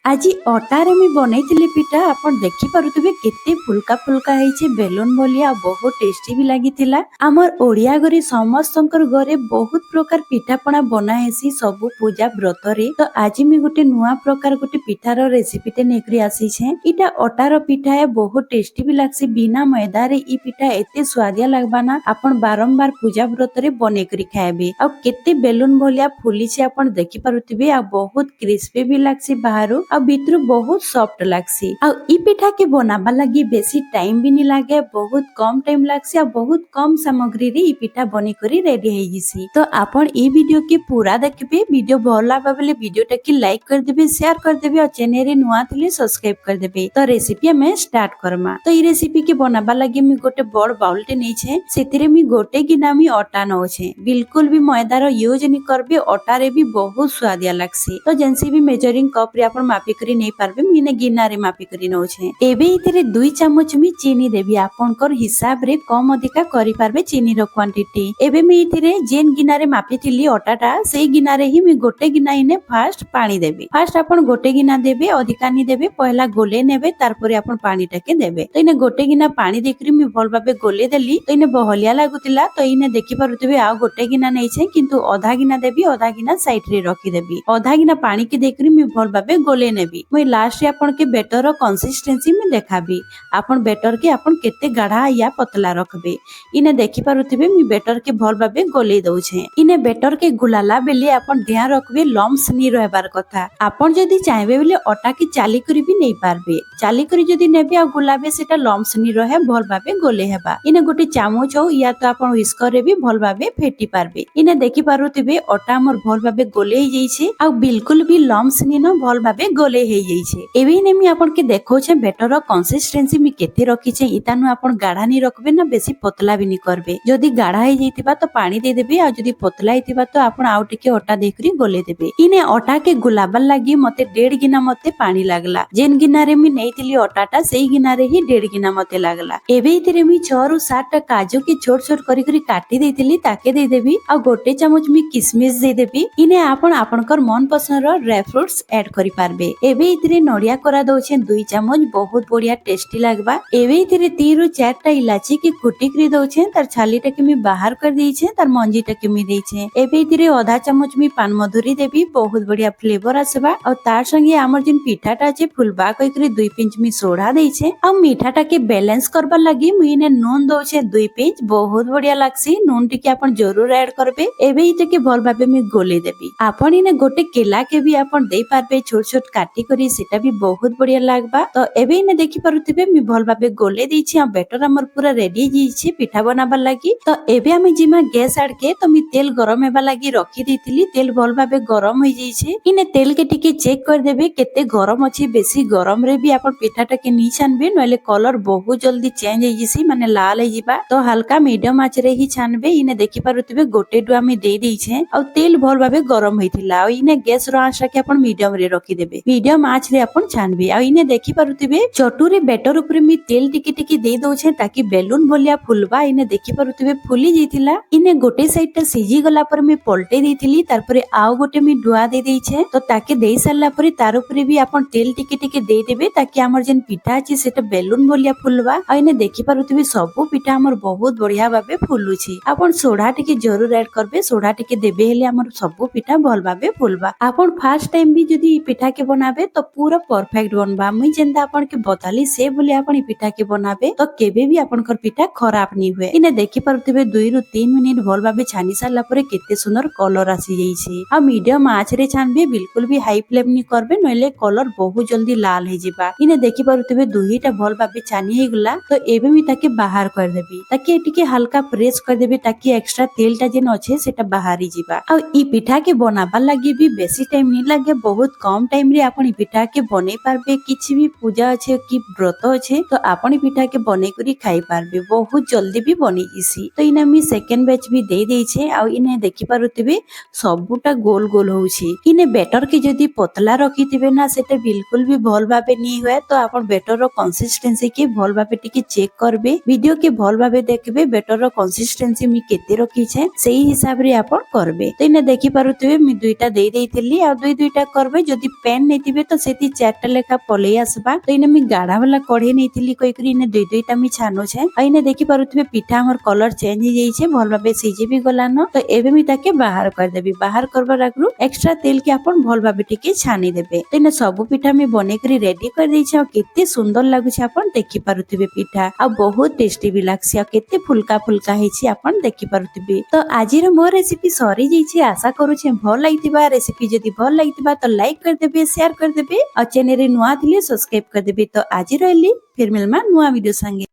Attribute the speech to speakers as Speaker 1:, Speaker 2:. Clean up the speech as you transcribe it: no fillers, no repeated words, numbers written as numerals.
Speaker 1: आज अटारे मी बनैथिली पिठा आपण देखि पारुथिबे केते फुलका फुलका हेछि बेलून भलिया बहुत टेस्टी भी लागिथिला। हमर ओडिया घरे समस्तंकर घरे बहुत प्रकार पिठापଣା बना हेसी सब पूजा व्रत रे। तो आज मी गोटे नुआ प्रकार गोटे पिठार रेसिपी ते नेकरी आसी छे। इटा अटार पिठा है बहुत टेस्टी भी लागसी बिना मैदा रे ई पिठा एते स्वादिया लागबाना आपण बारंबार पूजा व्रत रे बने करी खाएबे। आ केते बेलून भलिया फुली छे आपण देखि पारुथिबे आ बहुत क्रिस्पी भी लागसी बाहरु आ भीतर बहुत सॉफ्ट लागसी। आ ई पिठा के बनाबा लगी बेसी टाइम भी नहीं लागे बहुत कम टाइम लागसी आ बहुत कम सामग्री रे ई पिठा बनी करी रेडी हे जिसी। तो आपण ई वीडियो के पूरा देखबे वीडियो भल लागबा बेले वीडियो टा के लाइक कर देबे शेयर कर देबे और चैनल रे नुआ थिले सब्सक्राइब कर देबे। तो रेसिपी में स्टार्ट करमा। तो ई रेसिपी के बनाबा लगी मी गोटे बड़ बाउल टे नै छे सेतिरे मी गोटे गिना मी आटा न छे बिल्कुल भी मैदा रो यूज नहीं करबे आटा रे भी बहुत स्वादिया लागसी। तो जेंसी भी मेजरिंग कप रे आपण मापी करी नै पारबे मीने गिना रे मापी करी नौ छे। एबे इथिरे 2 चम्मच मी चीनी देबी आपनकर हिसाब रे कम अधिका करि पारबे चीनी रो क्वांटिटी। एबे मी इथिरे जेन गिना रे मापी थिली आटाटा सेई गिना रे ही मी गोटे गिना इने फास्ट पानी देबे। फास्ट आपण गोटे गिना देबे अधिका नि देबे पहला गोले नेबे तारपरे आपण पानी टाके देबे। तो इने गोटे गिना पानी देखरी मी भल भाबे गोले देली तो इने बहलिया लागुतिला। तो इने देखि पारुथिबे आ गोटे गिना नै छे किंतु आधा गिना देबी आधा गिना साइड रे रखी देबी। आधा गिना पानी के देखरी मी भल भाबे गोले नेबी। मैं लास्ट रे आपण के बेटर रो कंसिस्टेंसी में देखाबी आपण बेटर के आपण केते गाढ़ा या पतला रखबे। इने देखि पारुथिबे मी बेटर के भल भाबे गोले दउ छे। इने बेटर के गुलाला बेले आपण ध्यान रखबे लम्स नी रहबार कथा। आपण जदी चाहबे बेले आटा के चाली करी भी नै पारबे चाली करी जदी नेबे आ गुलाबे सेटा लम्स नी रहे भल भाबे गोले हेबा। इने गोटे चामच हो या तो आपण व्हिस्कर रे भी भल भाबे फेटी पारबे। इने देखि पारुथिबे आटा हमर भल भाबे गोले हे जाई छे आ बिल्कुल भी लम्स नी न भल भाबे गोले हे जाई छे। एबे ने मी आपण के देखौ छे बेटर रो कंसिस्टेंसी मी केते रखी छे इतानु आपण गाढ़ा नी रखबे ना बेसी पतला भी नी करबे। जदी गाढ़ा हे जैतिबा तो पानी दे देबे आ जदी पतला हेतिबा तो आपण आउ टिके आटा देखरी गोले देबे। इने आटा के गुलाबल लागी मते 1.5 गिना मते पानी लागला जेन गिना रे मी नेइतिली आटाटा सेई गिना रे ही 1.5 गिना मते लागला। एबे इतिरे मी 6 रु 7 टा काजू के छोट छोट करी करी काटी देतिली ताके दे देबी आ गोटे चम्मच मी किशमिश दे देबी। इने आपण आपनकर मन पसंद रो ड्राई फ्रूट्स ऐड करि पारबे। एबे इतिरे नडिया कोरा दउछे 2 चम्मच बहुत बढ़िया टेस्टी लागबा। एबे इतिरे 3 रु 4 टा इलायची के कुटी करी दउछे तार छाली टा के मी बाहर कर देई छे तार मंजी टा के मी देई छे। एबे इतिरे आधा चम्मच मी पान मधुरी देबी बहुत बढ़िया फ्लेवर आसबा और तार संगे हमर जिन पिठाटा जे फुलबा कई करी 2 पिंच मी सोडा देई छे आ मीठाटा के बैलेंस करबा लागि मुई ने नून दउछे 2 पिंच बहुत बढ़िया लागसी। नून टिके आपण जरूर ऐड करबे। एबे इते के भल भाबे मी गोले देबी। आपण इने गोटे केला के भी आपण देई पारबे छोट छोट काटी करी सेटा भी बहुत बढ़िया लागबा। तो एबे इने देखि पारुथिबे मी भल भाबे गोले देई छी आ बेटर हमर पूरा रेडी जी छी पिठा बनाबा लागि। तो एबे हम जिमा गैस आड़ के तो मी तेल गरम हेबा लागि रखी देतिली तेल भल भाबे गरम होई जाई छे। इने तेल के टिके चेक कर देबे केते गरम अछि बेसी गरम रे भी आपण पिठाटा के नी छानबे नले कलर बहुत जल्दी चेंज होई जिसी माने लाल हे जिबा। तो हल्का मीडियम आंच रे ही छानबे। इने देखि पारुथिबे गोटे डुआ मी देई देई छे आ तेल भल भाबे गरम होइथिला आ इने गैस रो आंच के आपण मीडियम रे रखी देबे मीडियम आंच रे आपण छानबे। आ इने देखि पारुथिबे चटुरे बेटर ऊपर मी तेल टिके टिके देई दउ छे ताकि बेलून भलिया फुलबा। इने देखि पारुथिबे फुली जैतिला। इने गोटे साइड टा सिजी गला पर मी पलटे देइतिली तारपरे आउ गोटे मी डुआ दे देई छे। तो ताके देई सारला परे तार ऊपर भी आपण तेल टिके टिके देई देबे ताकि हमर जेन पिठा अछि सेटा बेलून भलिया फुलबा। आ इने देखि पारुथिबे सब पिठा हमर बहुत बढ़िया भाबे फुलुछि। आपण सोडा टिके जरूर ऐड करबे सोडा टिके देबे हेले हमर सब पिठा भल भाबे फुलबा। आपण फर्स्ट टाइम भी जदी पिठा के बनाबे तो पूरा परफेक्ट बनबा। मुई जेंदा आपण के बताली से बोली आपण पिठा के बनाबे तो केबे भी आपनकर पिठा खराब नी हुए। इने देखि पारुथिबे 2 रु 3 मिनिट भल भाबे छानी सारला परे केते सुंदर कलर आसी जाई छी। आ मीडियम आंच रे छानबे बिल्कुल भी हाई फ्लेम नी करबे नले कलर बहुत जल्दी लाल हे जिबा। इने देखि पारुथिबे दुहीटा भल भाबे छानी हे गला। तो एबे मी ताके बाहर कर देबी ताकि टिके हल्का प्रेस कर देबे ताकि एक्स्ट्रा तेलटा जेन अछि सेटा बाहरी जिबा। आ ई पिठा के बनाबा लागि भी बेसी टाइम नी लागे बहुत कम टाइम रे आपण पिठा के बनै पारबे। किछि भी पूजा अछि कि व्रत अछि तो आपण पिठा के बनै करी खाई पारबे बहुत जल्दी भी बनी जिसी। तो इने मी सेकंड बैच भी दे देई छे आ इने देखि पारुथिबे सबुटा गोल गोल होउछि। इने बेटर के जदी पतला रखिथिबे ना सेटा बिल्कुल भी भल भाबे नी होय। तो आपण बेटर रो कंसिस्टेंसी के भल भाबे टिके चेक करबे वीडियो के भल भाबे देखबे बेटर रो कंसिस्टेंसी मी केते रखी छे सेही हिसाब रे आपण करबे। तो इने देखि पारुथिबे मी दुईटा दे देइथिली आ दुईटा करबे जदी पेन नै ନେଇଥିବେ ତ ସେଠି 4ଟା ଲେଖା ପଲେଇ आसबा। तो इने मी गाढ़ा वाला कढ़े नहीं कई करी इने दुई दुईटा मी छानुछे। इने देखि पारुथिबे पिठा हमर कलर चेंज हो जाइछे भल भाबे सिझी भी गलान। तो एबे मी ताके बाहर कर देबी। बाहर करबार आगु एक्स्ट्रा तेल के आपण भल भाबे टिके छानी देबे। तो इने सब पिठा मी बने करी रेडी कर देइछे। केते सुंदर लागुछे आपण देखि पारुथिबे पिठा आ बहुत टेस्टी भी लागसी आ केते फुलका फुलका हेछि आपण देखि पारुथिबे। तो आजिर मो रेसिपी सरी जाइछे। आशा करूछे भल लागितिबा। रेसिपी जदि भल लागितिबा तो लाइक कर देबे शेयर कर देबे और चैनल रे नुआ थिले सब्सक्राइब कर देबे। तो आज रहली फिर मिलमा नुआ वीडियो संगे।